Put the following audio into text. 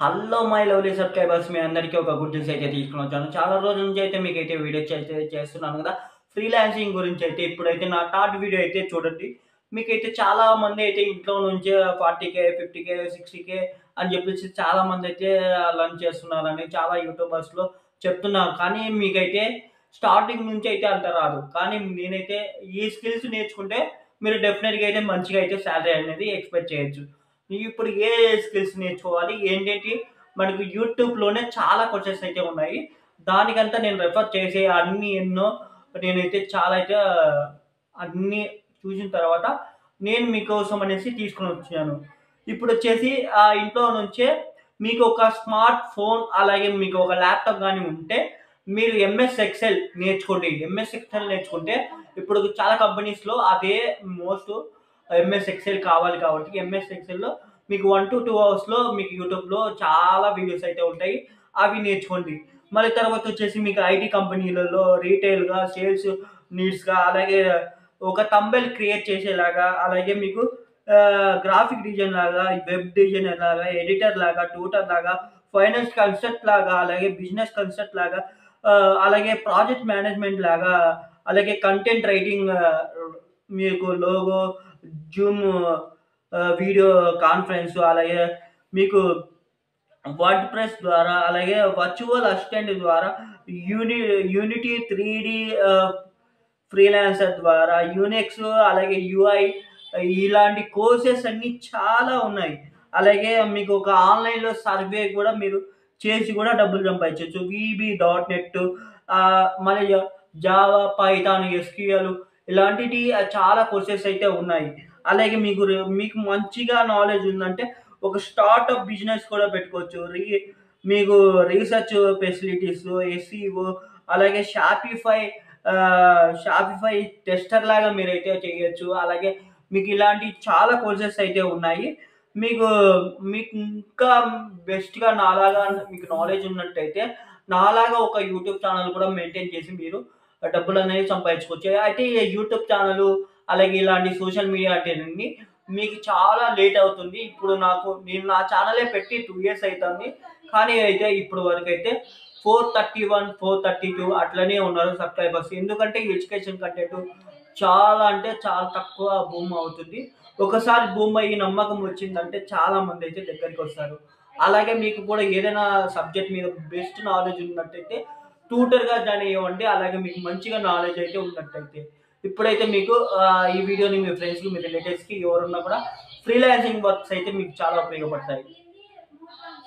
Hello my lovely subscribers మీ అందరికీ ఒక good news అయితే తీసుకొనొచ్చాను. చాలా రోజుల నుంచి అయితే మీకైతే వీడియోస్ అయితే చేస్తున్నాను కదా! ఫ్రీలాన్సింగ్ గురించి అయితే ఇప్పుడైతే నా థర్డ్ వీడియో అయితే చూడండి. మీకైతే చాలా మంది అయితే ఇంట్లో నుంచే 40,000, 50,000, 60,000 అని చెప్పేసి చాలా మందైతే లర్న్ చేస్తున్నారని చాలా యూట్యూబర్స్‌లో చెప్తున్నారు. కానీ మీకైతే స్టార్టింగ్ నుంచి అయితే అంత రాదు. కానీ నేనైతే ఈ స్కిల్స్ నేర్చుకుంటే మీరు డెఫినిట్‌గా అయితే మంచిగా అయితే సాలరీ అనేది ఎక్స్‌పెక్ట్ చేయొచ్చు. ఇప్పుడు ఏ స్కిల్స్ నేర్చుకోవాలి? ఏంటేంటి మనకు యూట్యూబ్‌లోనే చాలా కోర్సెస్ అయితే ఉన్నాయి. దానికంతా నేను రెఫర్ చేసే అన్నీ ఎన్నో నేనైతే చాలా అయితే అన్నీ చూసిన తర్వాత నేను మీకోసం అనేసి తీసుకొనొచ్చాను. ఇప్పుడొచ్చేసి ఇంట్లో నుంచే మీకు ఒక స్మార్ట్ ఫోన్ అలాగే మీకు ఒక ల్యాప్‌టాప్ గాని ఉంటే మీరు ఎంఎస్ ఎక్సెల్ నేర్చుకోండి. ఎంఎస్ ఎక్సెల్ నేర్చుకుంటే ఇప్పుడు చాలా కంపెనీస్‌లో అదే మోస్ట్ ఎంఎస్ ఎక్సెల్ కావాలి కాబట్టి ఎంఎస్ ఎక్సెల్‌లో మీకు 1-2 అవర్స్‌లో మీకు యూట్యూబ్‌లో చాలా వీడియోస్ అయితే ఉంటాయి. అవి నేర్చుకోండి. మళ్ళీ తర్వాత వచ్చేసి మీకు ఐటీ కంపెనీలలో రీటైల్‌గా, సేల్స్ నీడ్స్‌గా అలాగే ఒక థంబ్‌నెయిల్ క్రియేట్ చేసేలాగా, అలాగే మీకు గ్రాఫిక్ డిజైన్ లాగా, వెబ్ డిజైనర్ లాగా, ఎడిటర్ లాగా, ట్యూటర్ లాగా, ఫైనాన్స్ కన్సల్టెంట్ లాగా, అలాగే బిజినెస్ కన్సల్టెంట్ లాగా, అలాగే ప్రాజెక్ట్ మేనేజ్మెంట్ లాగా, అలాగే కంటెంట్ రైటింగ్ మీకు లోగో, జూమ్ వీడియో కాన్ఫరెన్స్ అలాగే మీకు వర్డ్‌ప్రెస్ ద్వారా అలాగే వర్చువల్ అసిస్టెంట్ ద్వారా యూని యూనిటీ 3 ఫ్రీలాన్సర్ ద్వారా యూనిక్స్ అలాగే యూఐ ఇలాంటి కోర్సెస్ అన్నీ చాలా ఉన్నాయి. అలాగే మీకు ఒక ఆన్‌లైన్‌లో సర్వే కూడా మీరు చేసి కూడా డబ్బులు సంపాదించొచ్చు. వీబీ డాట్ నెట్ మళ్ళీ జావా, పైథాన్, ఎస్‌క్యూఎల్ ఇలాంటిటి చాలా కోర్సెస్ అయితే ఉన్నాయి. అలాగే మీకు మంచిగా నాలెడ్జ్ ఉందంటే ఒక స్టార్టప్ బిజినెస్ కూడా పెట్టుకోవచ్చు. మీకు రీసెర్చ్ ఫెసిలిటీస్, ఎస్‌ఈఓ అలాగే షాపిఫై టెస్టర్ లాగా మీరైతే చేయొచ్చు. అలాగే మీకు ఇలాంటి చాలా కోర్సెస్ అయితే ఉన్నాయి. మీకు మీకు ఇంకా బెస్ట్‌గా నాలాగా మీకు నాలెడ్జ్ ఉన్నట్టయితే నాలాగా ఒక యూట్యూబ్ ఛానెల్ కూడా మెయింటైన్ చేసి మీరు డబ్బులనేవి సంపాదించుకోవచ్చు. అయితే ఈ యూట్యూబ్ ఛానెలు అలాగే ఇలాంటి సోషల్ మీడియా అంటేనండి మీకు చాలా లేట్ అవుతుంది. ఇప్పుడు నేను నా ఛానెలే పెట్టి 2 ఇయర్స్ అయితుంది. కానీ అయితే ఇప్పుడు వరకైతే 431, 432 అట్లనే ఉన్నారు సబ్‌స్క్రైబర్స్. ఎందుకంటే ఎడ్యుకేషన్ కంటెంట్ చాలా అంటే చాలా తక్కువ బూమ్ అవుతుంది. ఒకసారి బూమ్ అయ్యి నమ్మకం వచ్చిందంటే చాలా మందైతే దగ్గరికొస్తారు. అలాగే మీకు కూడా ఏదైనా సబ్జెక్ట్ మీద బెస్ట్ నాలెడ్జ్ ఉన్నట్టయితే ట్యూటర్‌గా జాయిన్ అయ్యామండి. అలాగే మీకు మంచిగా నాలెడ్జ్ అయితే ఉన్నట్టయితే. ఇప్పుడైతే మీకు ఈ వీడియోని మీ ఫ్రెండ్స్‌కి, మీ రిలేటివ్స్‌కి ఎవరున్నా కూడా ఫ్రీలాన్సింగ్ వర్క్స్ అయితే మీకు చాలా ఉపయోగపడతాయి.